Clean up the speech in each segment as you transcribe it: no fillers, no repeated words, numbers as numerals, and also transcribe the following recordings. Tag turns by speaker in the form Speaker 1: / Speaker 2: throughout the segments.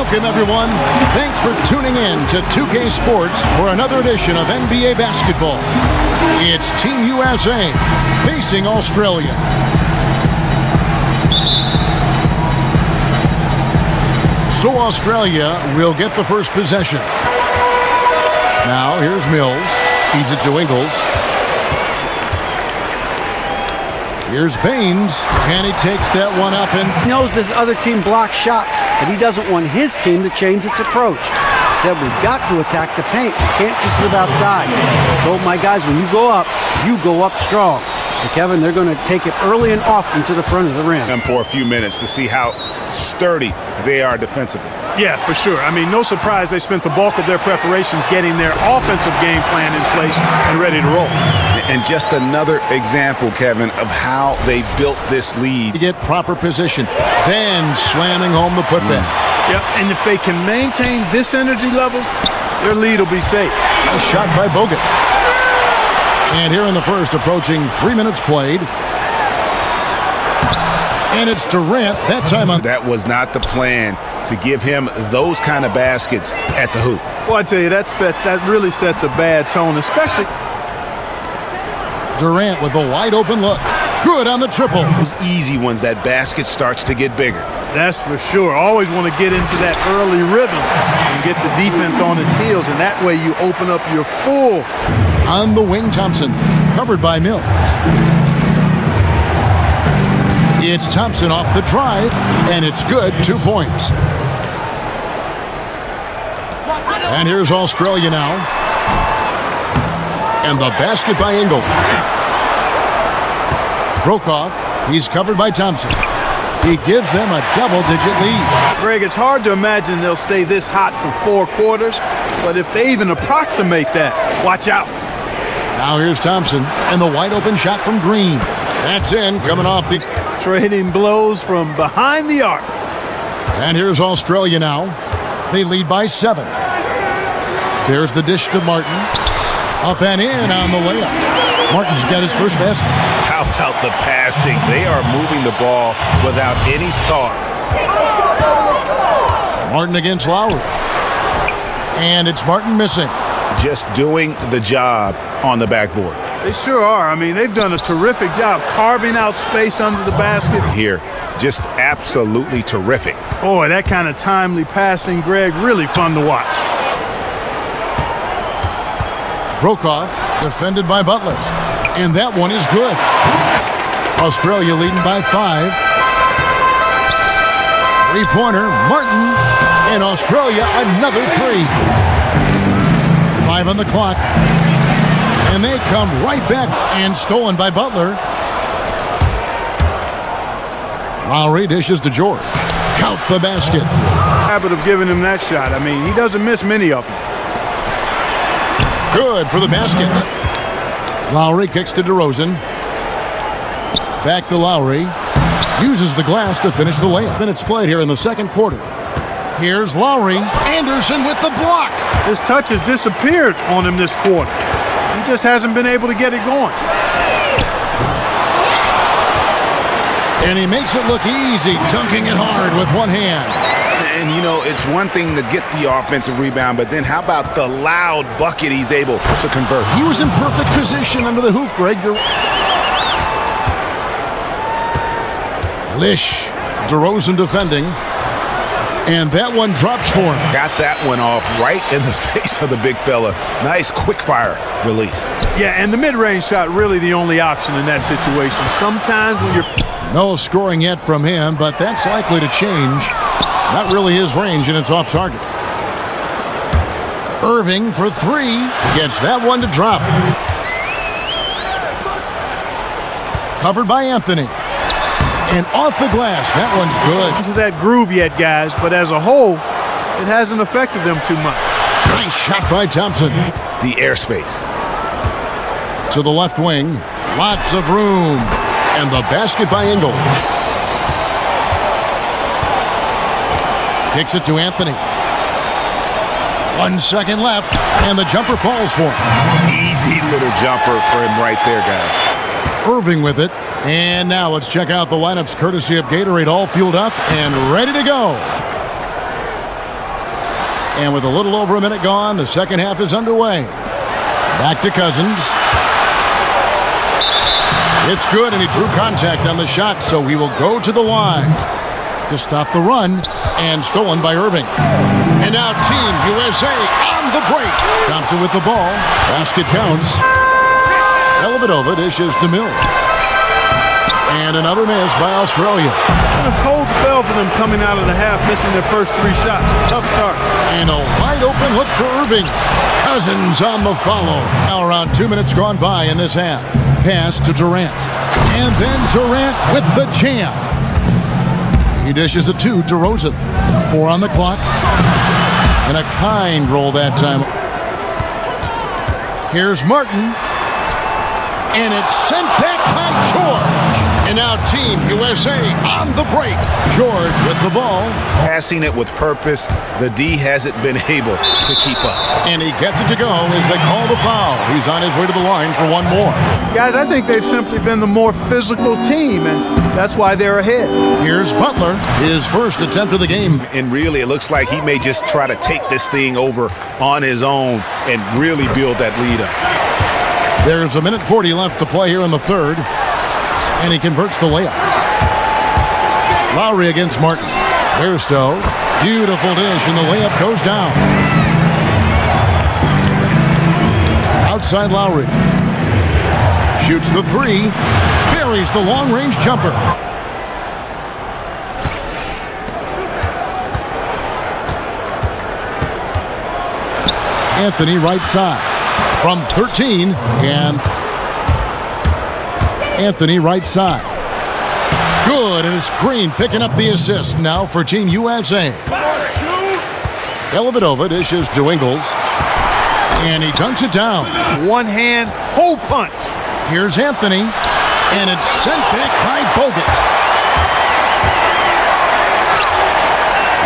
Speaker 1: Welcome, everyone. Thanks for tuning in to 2K Sports for another edition of NBA basketball. It's Team USA facing Australia. So Australia will get the first possession. Now here's Mills. Feeds it to Ingles. Here's Baines, and he takes that one up. And
Speaker 2: he knows this other team blocks shots, but he doesn't want his team to change its approach. He said, we've got to attack the paint. We can't just live outside. I told my guys, when you go up strong. So, Kevin, they're going to take it early and often to the front of the rim.
Speaker 3: And for a few minutes to see how sturdy they are defensively.
Speaker 4: Yeah, for sure. I mean, no surprise they spent the bulk of their preparations getting their offensive game plan in place and ready to roll.
Speaker 3: And just another example, Kevin, of how they built this lead.
Speaker 1: To get proper position, then slamming home the putback.
Speaker 4: Yep, and if they can maintain this energy level, their lead will be safe.
Speaker 1: A shot by Bogut. And here in the first, approaching 3 minutes played. And it's Durant, that time on.
Speaker 3: That was not the plan, to give him those kind of baskets at the hoop.
Speaker 4: Well, I tell you, that really sets a bad tone, especially.
Speaker 1: Durant with a wide open look. Good on the triple.
Speaker 3: Those easy ones, that basket starts to get bigger.
Speaker 4: That's for sure. Always want to get into that early rhythm and get the defense on its heels, and that way you open up your full.
Speaker 1: On the wing, Thompson, covered by Mills. It's Thompson off the drive, and it's good, 2 points. And here's Australia now. And the basket by Ingles. Brokoff, he's covered by Thompson. He gives them a double-digit lead.
Speaker 4: Greg, it's hard to imagine they'll stay this hot for 4 quarters, but if they even approximate that, watch out.
Speaker 1: Now here's Thompson, and the wide-open shot from Green. That's in, coming off the...
Speaker 4: Trading blows from behind the arc.
Speaker 1: And here's Australia now. They lead by 7. There's the dish to Martin. Up and in on the layup. Martin's got his first basket.
Speaker 3: How about the passing? They are moving the ball without any thought.
Speaker 1: Martin against Lowry. And it's Martin missing.
Speaker 3: Just doing the job on the backboard.
Speaker 4: They sure are. I mean, they've done a terrific job carving out space under the basket.
Speaker 3: Here, just absolutely terrific.
Speaker 4: Boy, that kind of timely passing, Greg, really fun to watch.
Speaker 1: Brokoff, defended by Butler. And that one is good. Australia leading by 5. 3-pointer, Martin. And Australia another 3. 5 on the clock. And they come right back, and stolen by Butler. Lowry dishes to George. Count the basket.
Speaker 4: Habit of giving him that shot. I mean, he doesn't miss many of them.
Speaker 1: Good for the basket. Lowry kicks to DeRozan. Back to Lowry. Uses the glass to finish the layup. Minutes played here in the second quarter. Here's Lowry. Anderson with the block.
Speaker 4: His touch has disappeared on him this quarter. He just hasn't been able to get it going.
Speaker 1: And he makes it look easy, dunking it hard with one hand.
Speaker 3: And, you know, it's one thing to get the offensive rebound, but then how about the loud bucket he's able to convert?
Speaker 1: He was in perfect position under the hoop, Greg. Lish, DeRozan defending. And that one drops for him.
Speaker 3: Got that one off right in the face of the big fella. Nice quick fire release.
Speaker 4: Yeah, and the mid-range shot really the only option in that situation. Sometimes when you're...
Speaker 1: No scoring yet from him, but that's likely to change. Not really his range, and it's off target. Irving for 3. Gets that one to drop. Covered by Anthony. And off the glass, that one's good.
Speaker 4: Into that groove yet, guys, but as a whole, it hasn't affected them too much.
Speaker 1: Nice shot by Thompson.
Speaker 3: The airspace.
Speaker 1: To the left wing, lots of room. And the basket by Ingles. Kicks it to Anthony. 1 second left, and the jumper falls for him.
Speaker 3: Easy little jumper for him right there, guys.
Speaker 1: Irving with it. And now let's check out the lineups courtesy of Gatorade, all fueled up and ready to go. And with a little over a minute gone, the second half is underway. Back to Cousins. It's good, and he drew contact on the shot, so he will go to the line to stop the run, and stolen by Irving. And now Team USA on the break. Thompson with the ball. Basket counts. Dellavedova dishes to Mills. And another miss by Australia.
Speaker 4: And a cold spell for them coming out of the half, missing their first 3 shots. Tough start.
Speaker 1: And a wide open look for Irving. Cousins on the follow. Now around 2 minutes gone by in this half. Pass to Durant. And then Durant with the jam. He dishes it to DeRozan. 4 on the clock. And a kind roll that time. Here's Martin. And it's sent back by George. And now Team USA on the break. George with the ball.
Speaker 3: Passing it with purpose. The D hasn't been able to keep up.
Speaker 1: And he gets it to go as they call the foul. He's on his way to the line for one more.
Speaker 4: Guys, I think they've simply been the more physical team, and that's why they're ahead.
Speaker 1: Here's Butler, his first attempt of the game.
Speaker 3: And really, it looks like he may just try to take this thing over on his own and really build that lead up.
Speaker 1: There's a minute 40 left to play here in the third. And he converts the layup. Lowry against Martin. Bairstow. Beautiful dish, and the layup goes down. Outside Lowry. Shoots the 3. Buries the long-range jumper. Anthony right side. From 13, and Anthony right side. Good, and it's Green picking up the assist now for Team USA. Dellavedova dishes to Ingles, and he dunks it down.
Speaker 4: One hand, hole punch.
Speaker 1: Here's Anthony, and it's sent back by Bogut.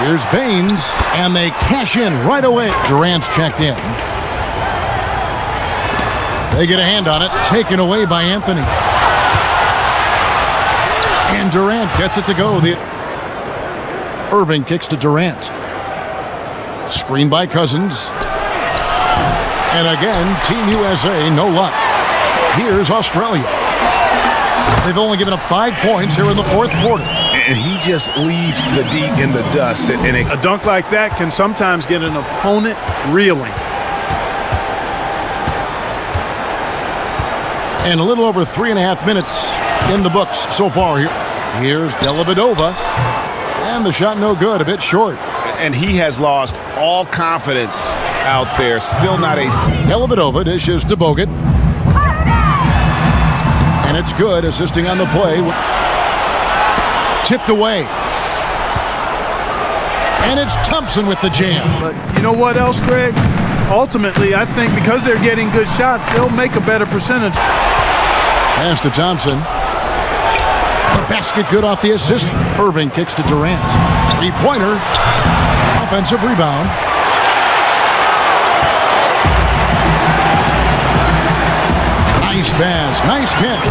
Speaker 1: Here's Baines, and they cash in right away. Durant's checked in. They get a hand on it, taken away by Anthony. And Durant gets it to go. Irving kicks to Durant. Screen by Cousins. And again, Team USA, no luck. Here's Australia. They've only given up 5 points here in the fourth quarter.
Speaker 3: And he just leaves the D in the dust. And
Speaker 4: a dunk like that can sometimes get an opponent reeling.
Speaker 1: And a little over 3.5 minutes in the books so far here. Here's Dellavedova. And the shot no good, a bit short.
Speaker 3: And he has lost all confidence out there. Still not a...
Speaker 1: Dellavedova dishes to Bogut. And it's good, assisting on the play. Tipped away. And it's Thompson with the jam.
Speaker 4: But you know what else, Greg? Ultimately, I think because they're getting good shots, they'll make a better percentage.
Speaker 1: Pass to Thompson. The basket good off the assist. Irving kicks to Durant. 3-pointer. Offensive rebound. Nice pass. Nice catch.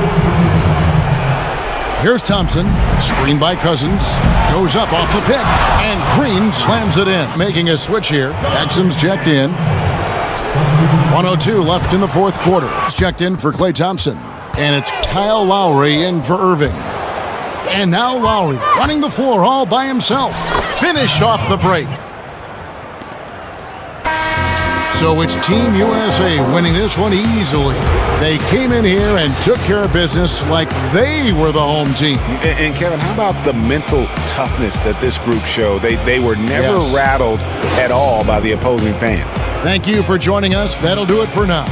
Speaker 1: Here's Thompson. Screen by Cousins. Goes up off the pick. And Green slams it in. Making a switch here. Exum's checked in. 1:02 left in the fourth quarter. Checked in for Klay Thompson. And it's Kyle Lowry in for Irving. And now Lowry running the floor all by himself. Finished off the break. So it's Team USA winning this one easily. They came in here and took care of business like they were the home team.
Speaker 3: And Kevin, how about the mental toughness that this group showed? They were never rattled at all by the opposing fans.
Speaker 1: Thank you for joining us. That'll do it for now.